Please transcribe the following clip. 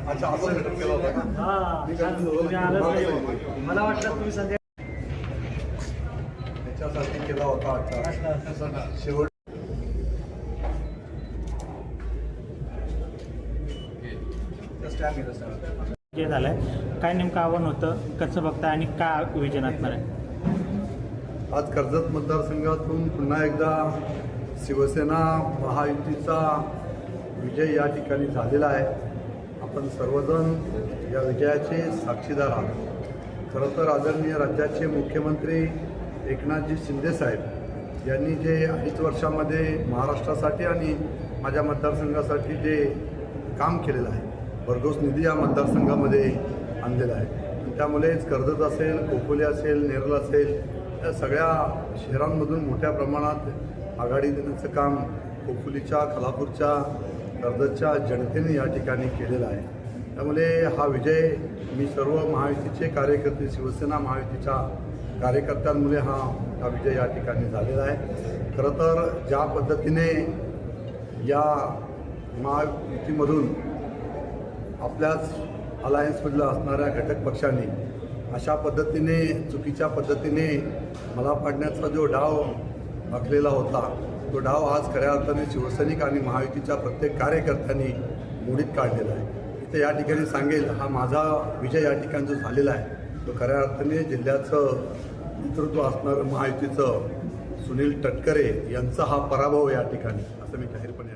अच्छा असं सेटअप केला होता का? मला वाटलं तुम्ही संध्या त्याच्यासाठी केला होता आता शेवट जे झालंय काय नेमकं आव्हान होतं, कसं बघता आणि काय विजन असणार आहे? आज कर्जत मतदारसंघातून पुन्हा एकदा शिवसेना महायुतीचा विजय या ठिकाणी झालेला आहे. आपण सर्वजण या विजयाचे साक्षीदार आहोत. खरं तर आदरणीय राज्याचे मुख्यमंत्री एकनाथजी शिंदेसाहेब यांनी जे 2.5 वर्षामध्ये महाराष्ट्रासाठी आणि माझ्या मतदारसंघासाठी जे काम केलेलं आहे, भरघोस निधी या मतदारसंघामध्ये आणलेला आहे. त्यामुळेच कर्जत असेल, खोपोली असेल, नेरळ असेल, या सगळ्या शहरांमधून मोठ्या प्रमाणात आघाडी देण्याचं काम खोपोलीच्या, खालापूरच्या, कर्जतच्या जनतेने या ठिकाणी केलेला आहे. त्यामुळे हा विजय मी सर्व महायुतीचे कार्यकर्ते, शिवसेना महायुतीच्या कार्यकर्त्यांमुळे हा विजय या ठिकाणी झालेला आहे. खरं तर ज्या पद्धतीने या महायुतीमधून आपल्याच अलायन्समधल्या असणाऱ्या घटक पक्षांनी अशा पद्धतीने चुकीच्या पद्धतीने मला पाडण्याचा जो डाव आखलेला होता, तो डाव आज खऱ्या अर्थाने शिवसैनिक आणि महायुतीच्या प्रत्येक कार्यकर्त्यांनी मोडीत काढलेला आहे. इथे या ठिकाणी सांगेल, हा माझा विजय या ठिकाणी जो झालेला आहे तो खऱ्या अर्थाने जिल्ह्याचं नेतृत्व असणारं महायुतीचं सुनील तटकरे यांचा हा पराभव या ठिकाणी, असं मी जाहीरपणे